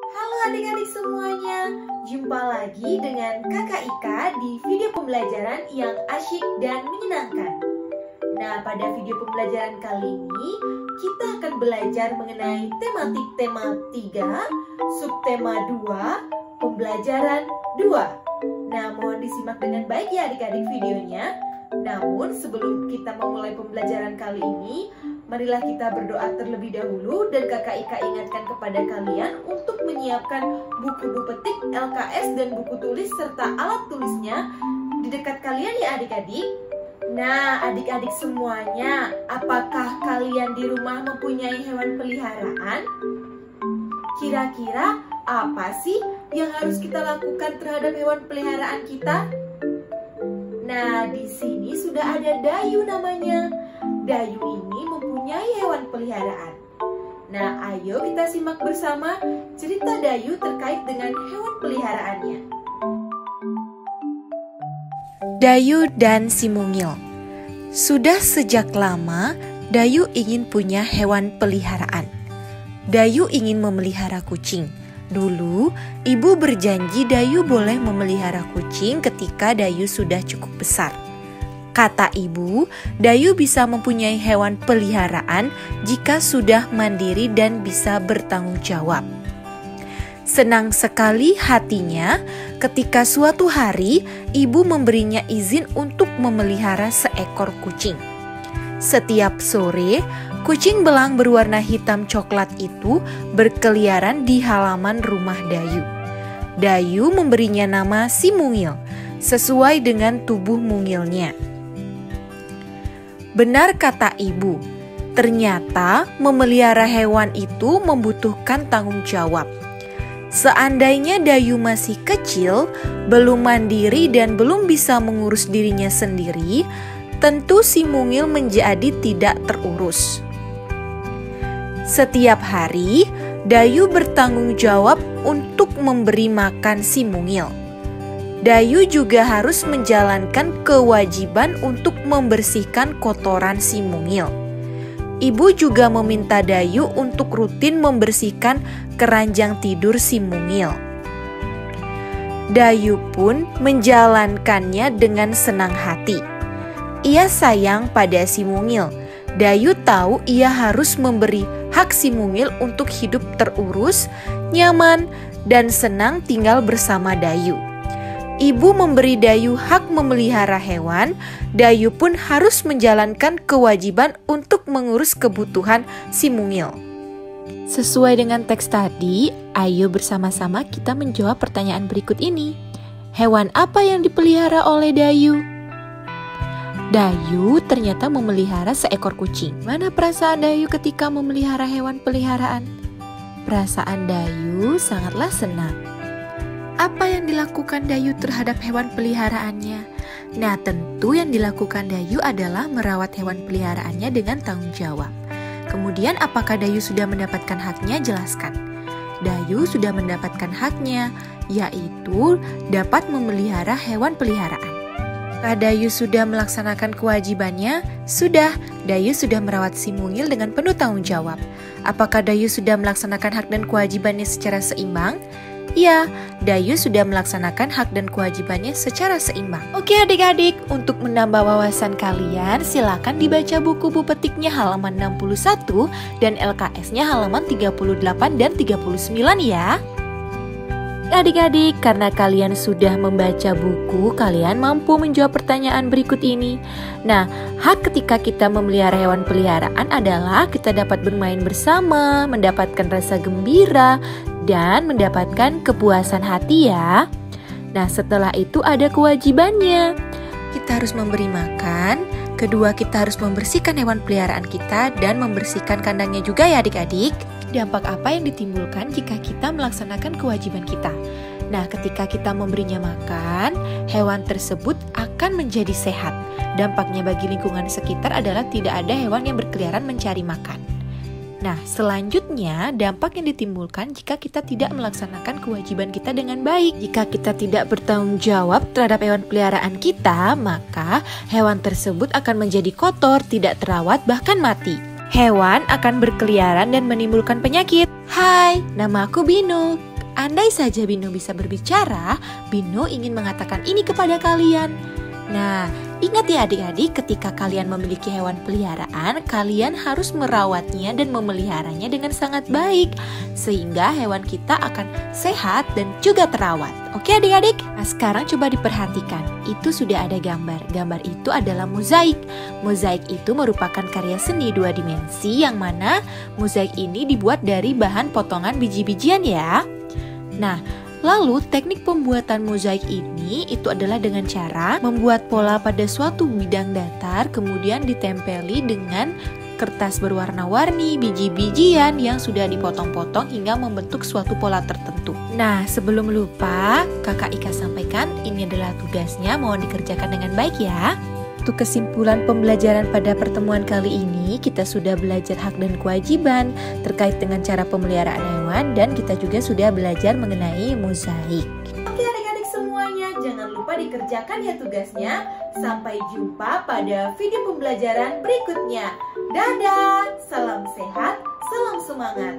Halo adik-adik semuanya, jumpa lagi dengan Kakak Ika di video pembelajaran yang asyik dan menyenangkan. Nah, pada video pembelajaran kali ini kita akan belajar mengenai tematik tema 3, subtema 2, pembelajaran 2. Nah, mohon disimak dengan baik ya adik-adik videonya. Namun sebelum kita memulai pembelajaran kali ini, marilah kita berdoa terlebih dahulu dan Kakak Ika ingatkan kepada kalian untuk menyiapkan buku petik, LKS, dan buku tulis serta alat tulisnya di dekat kalian ya adik-adik. Nah, adik-adik semuanya, apakah kalian di rumah mempunyai hewan peliharaan? Kira-kira apa sih yang harus kita lakukan terhadap hewan peliharaan kita? Nah, di sini sudah ada Dayu namanya. Dayu ini mempunyai hewan peliharaan. Nah, ayo kita simak bersama cerita Dayu terkait dengan hewan peliharaannya. Dayu dan si mungil. Sudah sejak lama, Dayu ingin punya hewan peliharaan. Dayu ingin memelihara kucing. Dulu, ibu berjanji Dayu boleh memelihara kucing ketika Dayu sudah cukup besar. Kata ibu, Dayu bisa mempunyai hewan peliharaan jika sudah mandiri dan bisa bertanggung jawab. Senang sekali hatinya ketika suatu hari ibu memberinya izin untuk memelihara seekor kucing. Setiap sore, kucing belang berwarna hitam coklat itu berkeliaran di halaman rumah Dayu. Dayu memberinya nama si mungil, sesuai dengan tubuh mungilnya. Benar kata ibu, ternyata memelihara hewan itu membutuhkan tanggung jawab. Seandainya Dayu masih kecil, belum mandiri dan belum bisa mengurus dirinya sendiri, tentu si mungil menjadi tidak terurus. Setiap hari, Dayu bertanggung jawab untuk memberi makan si mungil. Dayu juga harus menjalankan kewajiban untuk membersihkan kotoran si mungil. Ibu juga meminta Dayu untuk rutin membersihkan keranjang tidur si mungil. Dayu pun menjalankannya dengan senang hati. Ia sayang pada si mungil. Dayu tahu ia harus memberi hak si mungil untuk hidup terurus, nyaman, dan senang tinggal bersama Dayu. Ibu memberi Dayu hak memelihara hewan, Dayu pun harus menjalankan kewajiban untuk mengurus kebutuhan si mungil. Sesuai dengan teks tadi, ayo bersama-sama kita menjawab pertanyaan berikut ini. Hewan apa yang dipelihara oleh Dayu? Dayu ternyata memelihara seekor kucing. Mana perasaan Dayu ketika memelihara hewan peliharaan? Perasaan Dayu sangatlah senang. Apa yang dilakukan Dayu terhadap hewan peliharaannya? Nah, tentu yang dilakukan Dayu adalah merawat hewan peliharaannya dengan tanggung jawab. Kemudian, apakah Dayu sudah mendapatkan haknya? Jelaskan. Dayu sudah mendapatkan haknya, yaitu dapat memelihara hewan peliharaan. Apakah Dayu sudah melaksanakan kewajibannya? Sudah, Dayu sudah merawat si mungil dengan penuh tanggung jawab. Apakah Dayu sudah melaksanakan hak dan kewajibannya secara seimbang? Ya, Dayu sudah melaksanakan hak dan kewajibannya secara seimbang. Oke adik-adik, untuk menambah wawasan kalian, silakan dibaca buku petiknya halaman 61 dan LKS-nya halaman 38 dan 39 ya. Adik-adik, karena kalian sudah membaca buku, kalian mampu menjawab pertanyaan berikut ini. Nah, hak ketika kita memelihara hewan peliharaan adalah kita dapat bermain bersama, mendapatkan rasa gembira, dan mendapatkan kepuasan hati ya. Nah, setelah itu ada kewajibannya. Kita harus memberi makan, kedua kita harus membersihkan hewan peliharaan kita dan membersihkan kandangnya juga ya adik-adik. Dampak apa yang ditimbulkan jika kita melaksanakan kewajiban kita? Nah, ketika kita memberinya makan, hewan tersebut akan menjadi sehat. Dampaknya bagi lingkungan sekitar adalah tidak ada hewan yang berkeliaran mencari makan. Nah, selanjutnya dampak yang ditimbulkan jika kita tidak melaksanakan kewajiban kita dengan baik. Jika kita tidak bertanggung jawab terhadap hewan peliharaan kita, maka hewan tersebut akan menjadi kotor, tidak terawat, bahkan mati. Hewan akan berkeliaran dan menimbulkan penyakit. Hai, nama aku Binu. Andai saja Bino bisa berbicara, Bino ingin mengatakan ini kepada kalian. Nah, ingat ya adik-adik, ketika kalian memiliki hewan peliharaan, kalian harus merawatnya dan memeliharanya dengan sangat baik, sehingga hewan kita akan sehat dan juga terawat. Oke adik-adik? Nah sekarang coba diperhatikan, itu sudah ada gambar. Gambar itu adalah mozaik. Mozaik itu merupakan karya seni 2 dimensi yang mana mozaik ini dibuat dari bahan potongan biji-bijian ya. Nah, lalu teknik pembuatan mozaik ini itu adalah dengan cara membuat pola pada suatu bidang datar, kemudian ditempeli dengan kertas berwarna-warni, biji-bijian yang sudah dipotong-potong hingga membentuk suatu pola tertentu. Nah, sebelum lupa, Kakak Ika sampaikan ini adalah tugasnya, mohon dikerjakan dengan baik ya. Untuk kesimpulan pembelajaran pada pertemuan kali ini, kita sudah belajar hak dan kewajiban terkait dengan cara pemeliharaan hewan dan kita juga sudah belajar mengenai mozaik. Oke adik-adik semuanya, jangan lupa dikerjakan ya tugasnya. Sampai jumpa pada video pembelajaran berikutnya. Dadah, salam sehat, salam semangat.